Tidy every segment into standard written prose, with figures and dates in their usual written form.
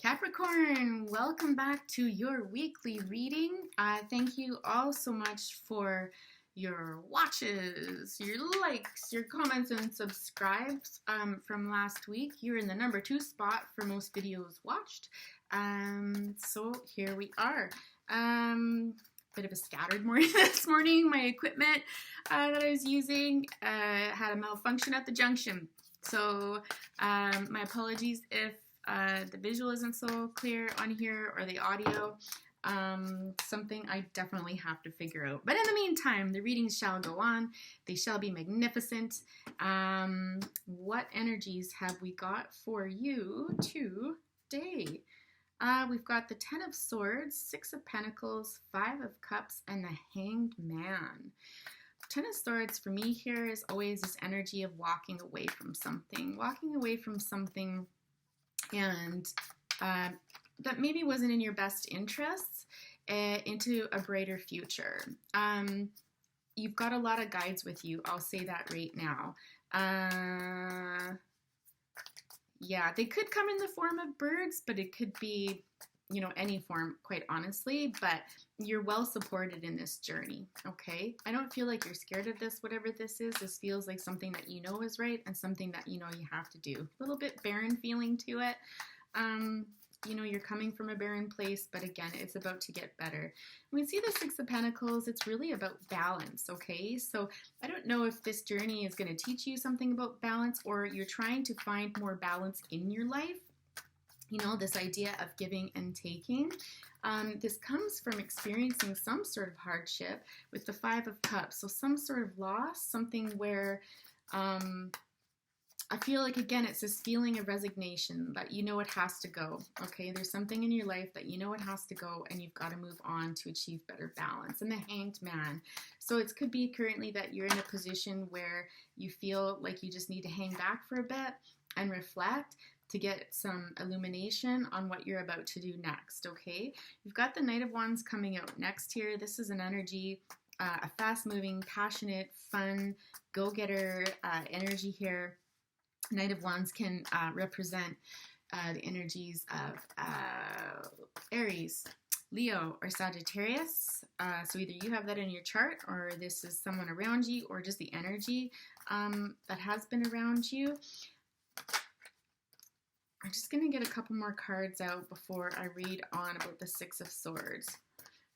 Capricorn, welcome back to your weekly reading. Thank you all so much for your watches, your likes, your comments, and subscribes from last week. You're in the number 2 spot for most videos watched. So here we are. Bit of a scattered morning this morning. My equipment that I was using had a malfunction at the junction. So my apologies if the visual isn't so clear on here or the audio. Something I definitely have to figure out. But in the meantime, the readings shall go on. They shall be magnificent. What energies have we got for you today? We've got the 10 of Swords, 6 of Pentacles, 5 of Cups, and the Hanged Man. 10 of Swords for me here is always this energy of walking away from something. And that maybe wasn't in your best interests into a brighter future. You've got a lot of guides with you. I'll say that right now. Yeah, they could come in the form of birds, but it could be, any form, quite honestly. But you're well supported in this journey, okay? I don't feel like you're scared of this, whatever this is. This feels like something that you know is right and something that you have to do. A little bit barren feeling to it. You're coming from a barren place, but again, it's about to get better. When we see the 6 of Pentacles, it's really about balance, okay? So I don't know if this journey is going to teach you something about balance, or you're trying to find more balance in your life. This idea of giving and taking. This comes from experiencing some sort of hardship with the 5 of Cups. So some sort of loss, something where I feel like, again, it's this feeling of resignation that it has to go, okay? There's something in your life that it has to go, and you've got to move on to achieve better balance. And the Hanged Man. So it could be currently that you're in a position where you feel like you just need to hang back for a bit and reflect to get some illumination on what you're about to do next, okay? You've got the Knight of Wands coming out next here. This is an energy, a fast-moving, passionate, fun, go-getter energy here. Knight of Wands can represent the energies of Aries, Leo, or Sagittarius. So either you have that in your chart, or this is someone around you, or just the energy that has been around you. I'm just going to get a couple more cards out before I read on about the 6 of Swords.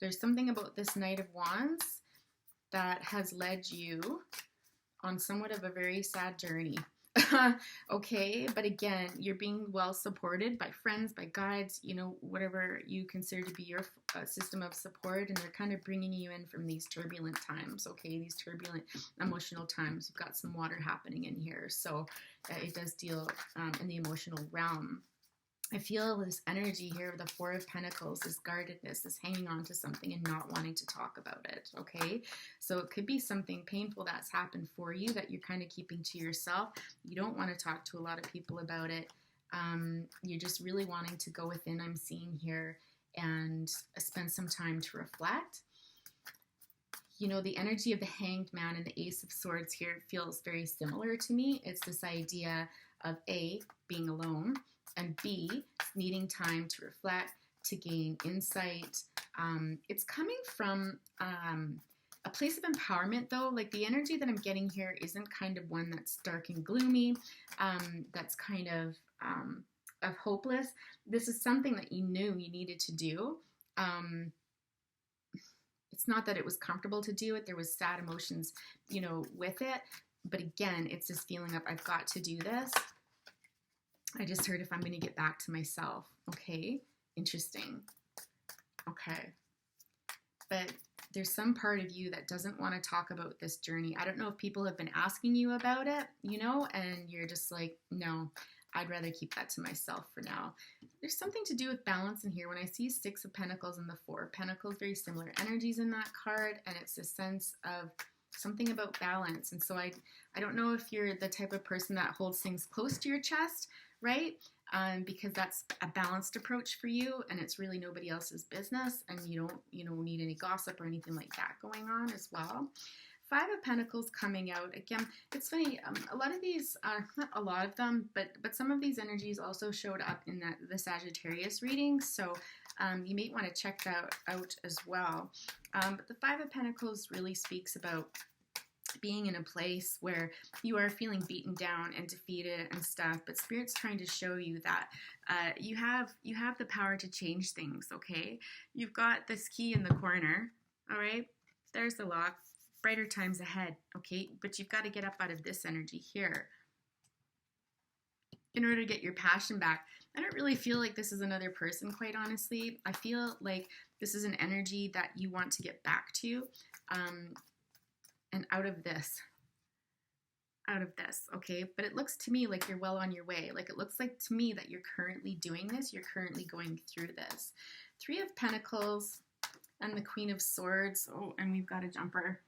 There's something about this Knight of Wands that has led you on somewhat of a very sad journey. Okay, but again, you're being well supported by friends, by guides, whatever you consider to be your system of support, and they're kind of bringing you in from these turbulent times, okay, these turbulent emotional times. You've got some water happening in here, so it does deal in the emotional realm. I feel this energy here of the 4 of Pentacles, this guardedness, this hanging on to something and not wanting to talk about it, okay? So it could be something painful that's happened for you that you're kind of keeping to yourself. You don't want to talk to a lot of people about it. You're just really wanting to go within, I'm seeing here, and spend some time to reflect. The energy of the Hanged Man and the Ace of Swords here feels very similar to me. It's this idea of A, being alone, and B, needing time to reflect, to gain insight. It's coming from a place of empowerment, though. Like, the energy that I'm getting here isn't kind of one that's dark and gloomy, that's kind of hopeless. This is something that you knew you needed to do. It's not that it was comfortable to do it. There was sad emotions, with it. But again, it's this feeling of, I've got to do this. I just heard if I'm going to get back to myself. Okay, interesting. Okay, but there's some part of you that doesn't want to talk about this journey. I don't know if people have been asking you about it, and you're just like, no, I'd rather keep that to myself for now. There's something to do with balance in here. When I see 6 of Pentacles and the 4 of Pentacles, very similar energies in that card, and it's a sense of something about balance. And so I don't know if you're the type of person that holds things close to your chest, right? Because that's a balanced approach for you, and it's really nobody else's business, and you don't need any gossip or anything like that going on as well. Five of Pentacles coming out. Again, it's funny, a lot of these, not a lot of them, but some of these energies also showed up in the Sagittarius reading, so you may want to check that out as well. But the Five of Pentacles really speaks about being in a place where you are feeling beaten down and defeated and stuff, but Spirit's trying to show you that you have the power to change things, okay? You've got this key in the corner, all right? There's the lock. Brighter times ahead, okay? But you've got to get up out of this energy here in order to get your passion back. I don't really feel like this is another person, quite honestly. I feel like this is an energy that you want to get back to, and out of this, okay? But it looks to me like you're well on your way. Like, it looks like to me that you're currently doing this. You're currently going through this. Three of Pentacles and the Queen of Swords. Oh, and we've got a jumper.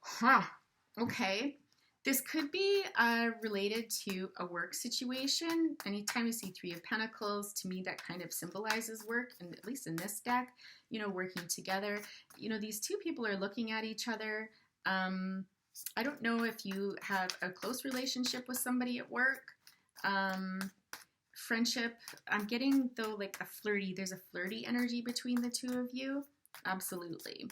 Huh. Okay. This could be related to a work situation. Anytime you see Three of Pentacles, to me that kind of symbolizes work, and at least in this deck, you know, working together. You know, these two people are looking at each other. I don't know if you have a close relationship with somebody at work. Friendship. I'm getting, though, like there's a flirty energy between the two of you. Absolutely.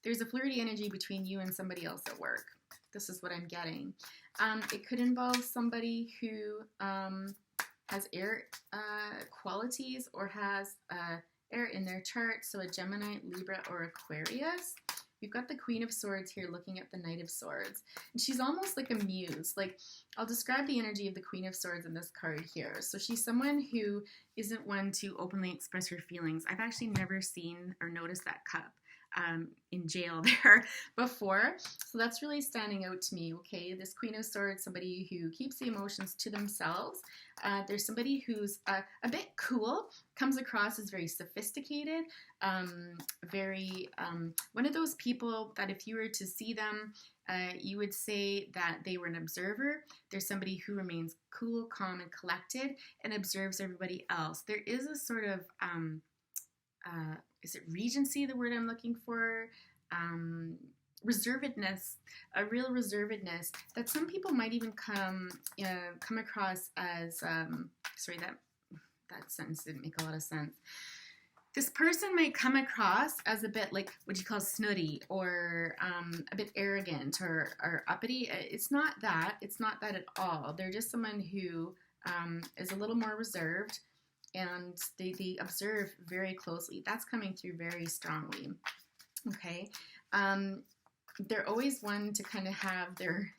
There's a flirty energy between you and somebody else at work. This is what I'm getting. It could involve somebody who has air qualities or has air in their chart, so a Gemini, Libra, or Aquarius. We've got the Queen of Swords here looking at the Knight of Swords. And she's almost like a muse. Like, I'll describe the energy of the Queen of Swords in this card here. So she's someone who isn't one to openly express her feelings. I've actually never seen or noticed that cup in jail there before. So that's really standing out to me, okay? This Queen of Swords, somebody who keeps the emotions to themselves. There's somebody who's a bit cool, comes across as very sophisticated, very, one of those people that if you were to see them, you would say that they were an observer. There's somebody who remains cool, calm, and collected and observes everybody else. There is a sort of, is it regency, the word I'm looking for? Reservedness, a real reservedness that some people might even come across as, sorry, that sentence didn't make a lot of sense. This person might come across as a bit like what you call snooty or a bit arrogant or uppity. It's not that. It's not that at all. They're just someone who is a little more reserved, and they observe very closely. That's coming through very strongly, okay? They're always one to kind of have their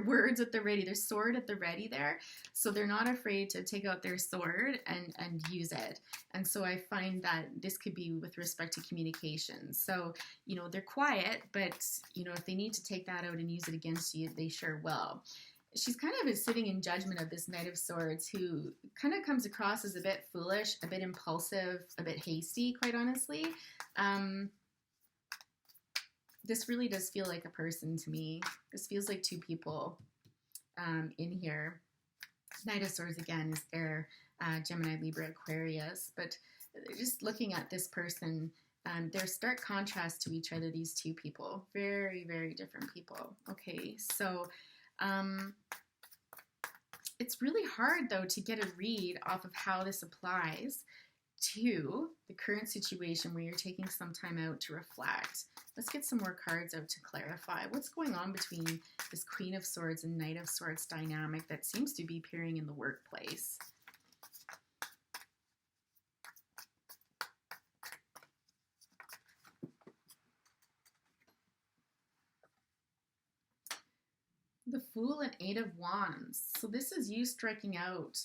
words at the ready, their sword at the ready there, so they're not afraid to take out their sword and use it. And so I find that this could be with respect to communication. So, you know, they're quiet, but, you know, if they need to take that out and use it against you, they sure will. She's kind of sitting in judgment of this Knight of Swords, who kind of comes across as a bit foolish, a bit impulsive, a bit hasty, quite honestly. This really does feel like a person to me. This feels like two people in here. Knight of Swords, again, is air, Gemini, Libra, Aquarius. But just looking at this person, they're stark contrast to each other, these two people. Very, very different people. Okay, so it's really hard, though, to get a read off of how this applies to the current situation where you're taking some time out to reflect. Let's get some more cards out to clarify what's going on between this Queen of Swords and Knight of Swords dynamic that seems to be appearing in the workplace. The Fool and Eight of Wands. So this is you striking out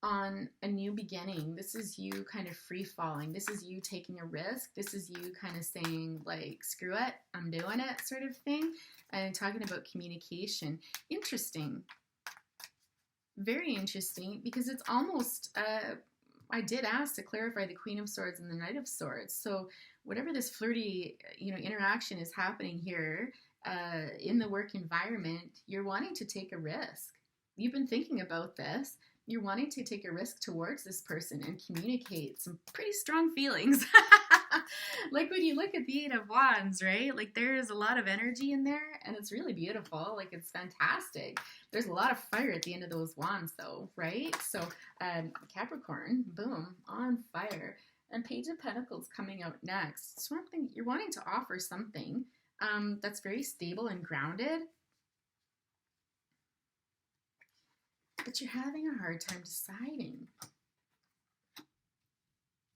on a new beginning. This is you kind of free falling. This is you taking a risk. This is you kind of saying, like, screw it, I'm doing it, sort of thing. And talking about communication. Interesting. Very interesting, because it's almost, I did ask to clarify the Queen of Swords and the Knight of Swords. So whatever this flirty, you know, interaction is happening here, in the work environment, you're wanting to take a risk. You've been thinking about this. You're wanting to take a risk towards this person and communicate some pretty strong feelings. Like when you look at the Eight of Wands, right? Like there is a lot of energy in there and it's really beautiful. Like it's fantastic. There's a lot of fire at the end of those wands though, right? So Capricorn, boom, on fire. And Page of Pentacles coming out next. Something you're wanting to offer something that's very stable and grounded, but you're having a hard time deciding.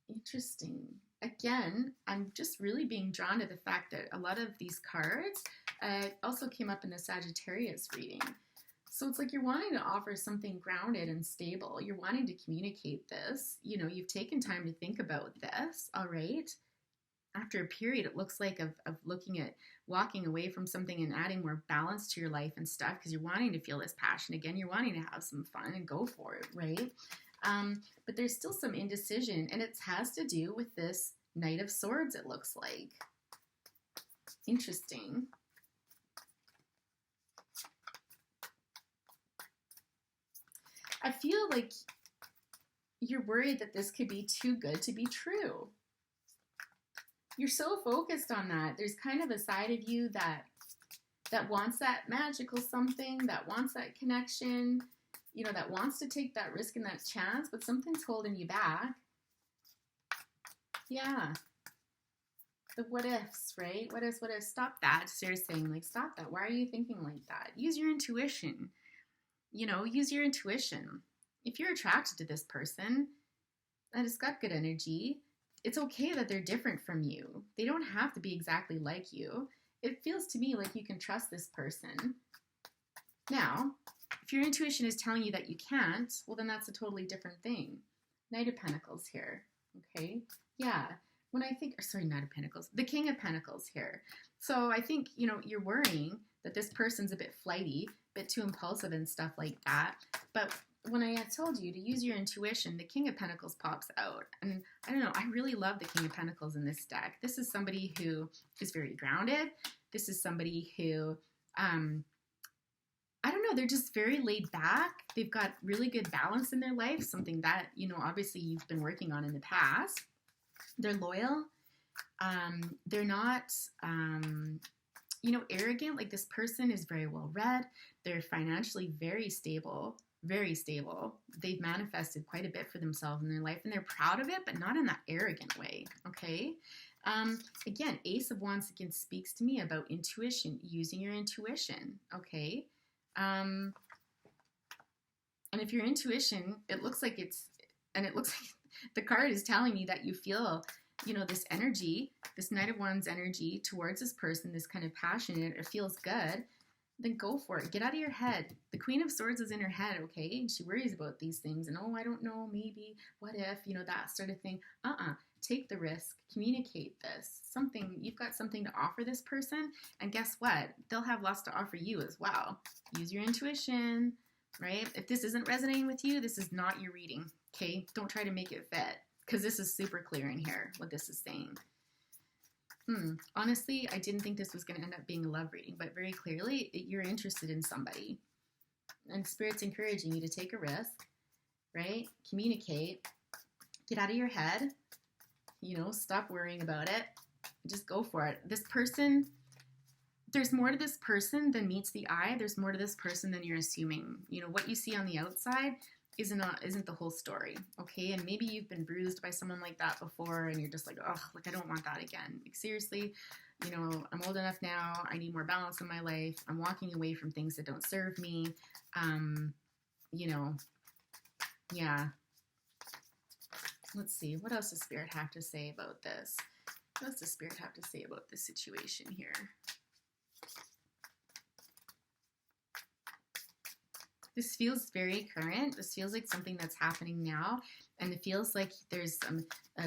Interesting. Again, I'm just really being drawn to the fact that a lot of these cards also came up in the Sagittarius reading. So it's like you're wanting to offer something grounded and stable. You're wanting to communicate this. You know, you've taken time to think about this, all right? After a period, it looks like of looking at walking away from something and adding more balance to your life and stuff because you're wanting to feel this passion. Again, you're wanting to have some fun and go for it, right? But there's still some indecision, and it has to do with this Knight of Swords, it looks like. Interesting. I feel like you're worried that this could be too good to be true. You're so focused on that. There's kind of a side of you that wants that magical something, that wants that connection, you know, that wants to take that risk and that chance, but something's holding you back. Yeah. The what ifs, right? What ifs? Stop that. Sarah's saying, like, stop that. Why are you thinking like that? Use your intuition. You know, use your intuition. If you're attracted to this person and it's got good energy, it's okay that they're different from you. They don't have to be exactly like you. It feels to me like you can trust this person. Now, if your intuition is telling you that you can't, well, then that's a totally different thing. Knight of Pentacles here, okay? Yeah, when I think, sorry, Knight of Pentacles, the King of Pentacles here. So I think, you know, you're worrying that this person's a bit flighty, a bit too impulsive and stuff like that. But when I told you to use your intuition, the King of Pentacles pops out. And I don't know, I really love the King of Pentacles in this deck. This is somebody who is very grounded. This is somebody who, I don't know, they're just very laid back. They've got really good balance in their life, something that, you know, obviously you've been working on in the past. They're loyal. They're not, you know, arrogant. Like this person is very well read. They're financially very stable. Very stable. They've manifested quite a bit for themselves in their life and they're proud of it, but not in that arrogant way, okay? Again, Ace of Wands again speaks to me about intuition, using your intuition, okay? And if your intuition, it looks like the card is telling me that you feel, you know, this energy, this Knight of Wands energy towards this person, this kind of passion, it feels good, then go for it. Get out of your head. The Queen of Swords is in her head, okay? And she worries about these things. And, oh, I don't know, maybe, what if, you know, that sort of thing. Take the risk. Communicate this. You've got something to offer this person. And guess what? They'll have lots to offer you as well. Use your intuition, right? If this isn't resonating with you, this is not your reading, okay? Don't try to make it fit. Because this is super clear in here, what this is saying. Honestly, I didn't think this was going to end up being a love reading, but very clearly, you're interested in somebody. And Spirit's encouraging you to take a risk, right? Communicate. Get out of your head. You know, stop worrying about it. Just go for it. This person, there's more to this person than meets the eye. There's more to this person than you're assuming. You know, what you see on the outside isn't the whole story, okay? And maybe you've been bruised by someone like that before and you're just like, oh, like I don't want that again. Like seriously, you know, I'm old enough now. I need more balance in my life. I'm walking away from things that don't serve me. You know, yeah. Let's see. What else does Spirit have to say about this? What else does Spirit have to say about this situation here? This feels very current. This feels like something that's happening now. And it feels like there's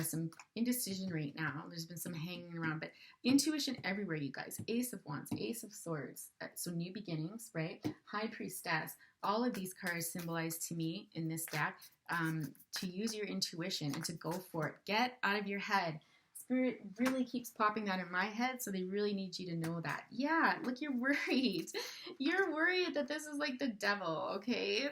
some indecision right now. There's been some hanging around. But intuition everywhere, you guys. Ace of Wands, Ace of Swords. So new beginnings, right? High Priestess. All of these cards symbolize to me in this deck to use your intuition and to go for it. Get out of your head. Spirit really keeps popping that in my head, so they really need you to know that. Yeah, look, you're worried. You're worried that this is like the devil, okay?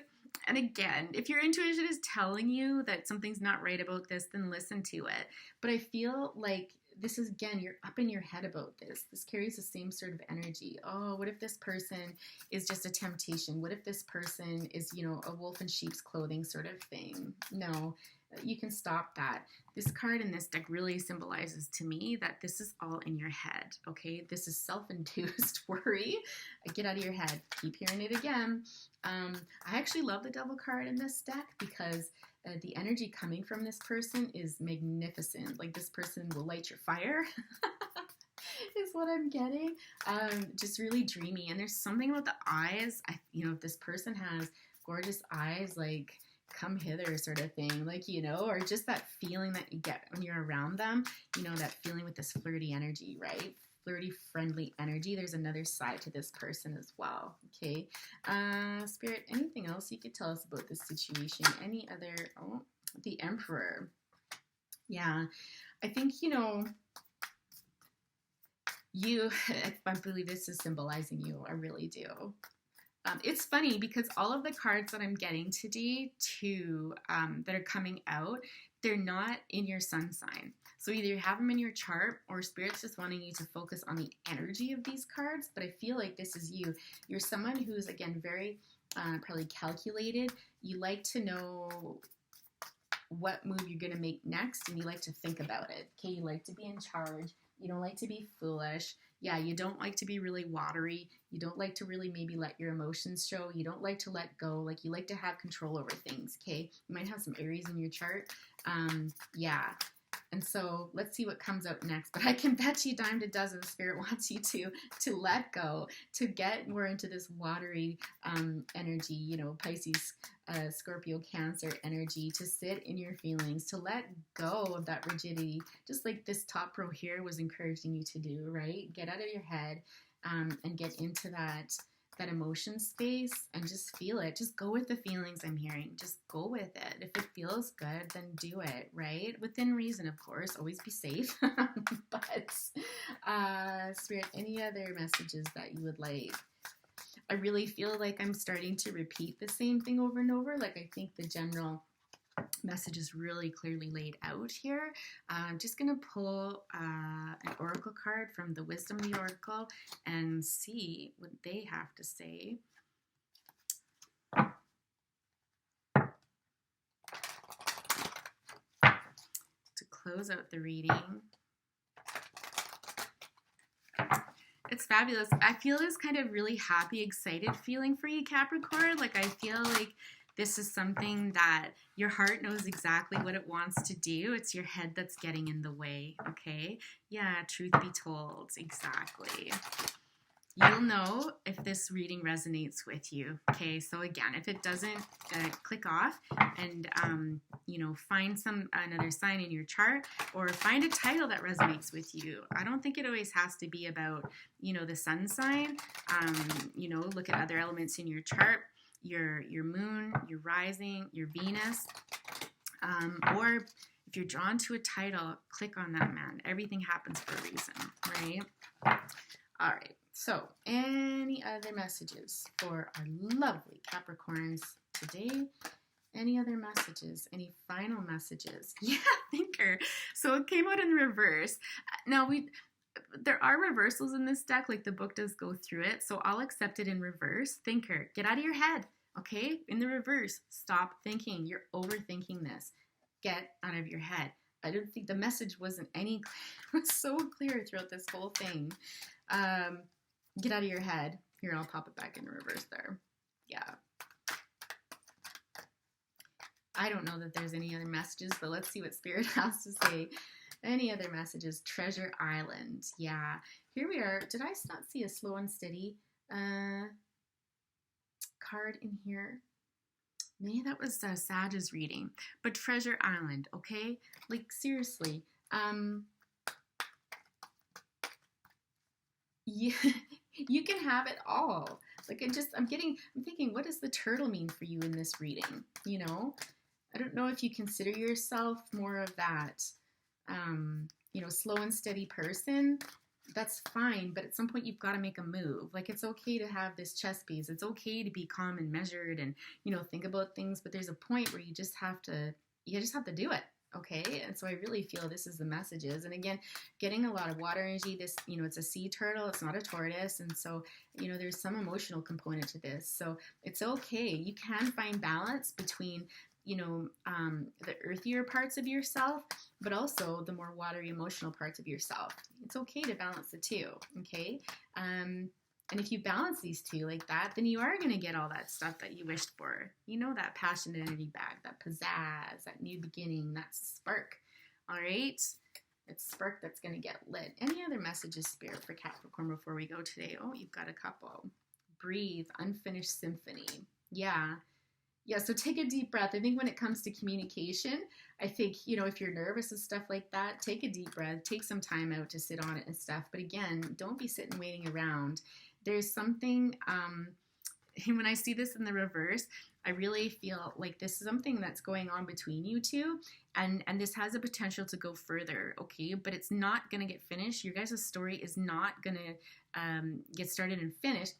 And again, if your intuition is telling you that something's not right about this, then listen to it. But I feel like this is, again, you're up in your head about this. This carries the same sort of energy. Oh, what if this person is just a temptation? What if this person is, you know, a wolf in sheep's clothing sort of thing? No, you can stop that. This card in this deck really symbolizes to me that this is all in your head, okay? This is self-induced worry. Get out of your head. Keep hearing it again. I actually love the Devil card in this deck because the energy coming from this person is magnificent. Like, this person will light your fire. Is what I'm getting. Just really dreamy. And there's something about the eyes. You know, if this person has gorgeous eyes, like, come hither sort of thing, like, you know, or just that feeling that you get when you're around them, you know, that feeling with this flirty energy, right? Flirty, friendly energy. There's another side to this person as well, okay? Spirit, anything else you could tell us about this situation? Any other, oh, the Emperor. Yeah, I think, you know, I believe this is symbolizing you. I really do. It's funny because all of the cards that I'm getting today that are coming out, they're not in your sun sign. So either you have them in your chart or Spirit's just wanting you to focus on the energy of these cards. But I feel like this is you. You're someone who's, again, very probably calculated. You like to know what move you're going to make next, and you like to think about it. Okay, you like to be in charge. You don't like to be foolish. Yeah, you don't like to be really watery. You don't like to really maybe let your emotions show. You don't like to let go. Like, you like to have control over things, okay? You might have some Aries in your chart. Yeah. And so let's see what comes out next. But I can bet you dime to dozen Spirit wants you to let go, to get more into this watery energy, you know, Pisces, Scorpio, Cancer energy, to sit in your feelings, to let go of that rigidity, just like this top row here was encouraging you to do, right? Get out of your head and get into that emotion space and just feel it. Just go with the feelings I'm hearing. Just go with it. If it feels good, then do it, right? Within reason, of course. Always be safe. But Spirit, any other messages that you would like? I really feel like I'm starting to repeat the same thing over and over. Like, I think the general message is really clearly laid out here. I'm just going to pull an oracle card from the Wisdom of the Oracle and see what they have to say. To close out the reading. It's fabulous. I feel this kind of really happy, excited feeling for you, Capricorn. Like, I feel like this is something that your heart knows exactly what it wants to do. It's your head that's getting in the way, okay? Yeah, truth be told, exactly. You'll know if this reading resonates with you, okay? So again, if it doesn't, click off and, you know, find another sign in your chart or find a title that resonates with you. I don't think it always has to be about, you know, the sun sign. You know, look at other elements in your chart. Your moon, your rising, your Venus, or if you're drawn to a title, click on that, man. Everything happens for a reason, right? All right, so any other messages for our lovely Capricorns today? Any other messages? Any final messages? Yeah, thinker. So it came out in reverse. Now, there are reversals in this deck, like the book does go through it, so I'll accept it in reverse. Thinker, get out of your head, okay? In the reverse, stop thinking. You're overthinking this. Get out of your head. I don't think the message wasn't it was so clear throughout this whole thing. Get out of your head. Here, I'll pop it back in reverse there. Yeah. I don't know that there's any other messages, but let's see what Spirit has to say. Any other messages? Treasure Island. Yeah. Here we are. Did I not see a slow and steady card in here? Maybe that was Sage's reading. But Treasure Island, okay? Like, seriously. You can have it all. Like, I'm thinking, what does the turtle mean for you in this reading? You know? I don't know if you consider yourself more of that, you know, slow and steady person. That's fine, but at some point you've got to make a move. Like, it's okay to have this chess piece. It's okay to be calm and measured and, you know, think about things, but there's a point where you just have to do it. Okay, and so I really feel this is the messages. And again, getting a lot of water energy. This, it's a sea turtle, it's not a tortoise, and so there's some emotional component to this. So it's okay. You can find balance between the earthier parts of yourself, but also the more watery emotional parts of yourself. It's okay to balance the two. Okay. And if you balance these two like that, then you are going to get all that stuff that you wished for. That passion energy back, that pizzazz, that new beginning, that spark. All right? It's spark that's going to get lit. Any other messages, Spirit, for Capricorn before we go today? Oh, you've got a couple. Breathe, unfinished symphony. Yeah. Yeah, so take a deep breath. I think when it comes to communication, I think, if you're nervous and stuff like that, take a deep breath, take some time out to sit on it and stuff. But again, don't be sitting waiting around. There's something, when I see this in the reverse, I really feel like this is something that's going on between you two, and this has a potential to go further, okay? But it's not going to get finished. Your guys' story is not going to get started and finished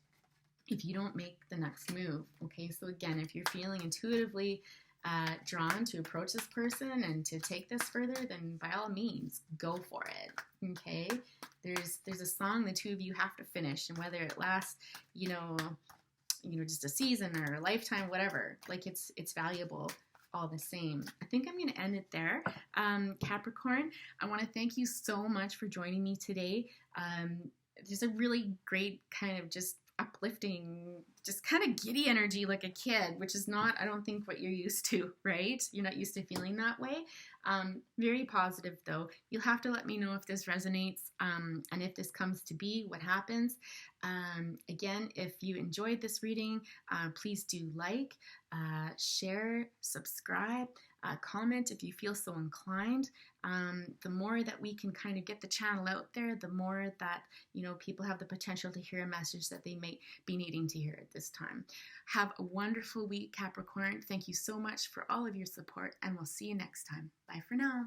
if you don't make the next move, okay? So again, if you're feeling intuitively drawn to approach this person and to take this further, then by all means, go for it, okay? There's a song the two of you have to finish, and whether it lasts, just a season or a lifetime, whatever, like it's valuable all the same. I think I'm going to end it there. Capricorn, I want to thank you so much for joining me today. There's a really great kind of just uplifting, just kind of giddy energy like a kid, which is not, I don't think, what you're used to, right? You're not used to feeling that way. Very positive, though. You'll have to let me know if this resonates, and if this comes to be, what happens. Again, if you enjoyed this reading, please do like, share, subscribe, comment if you feel so inclined. The more that we can kind of get the channel out there, the more that, people have the potential to hear a message that they may be needing to hear at this time. Have a wonderful week, Capricorn. Thank you so much for all of your support, and we'll see you next time. Bye for now.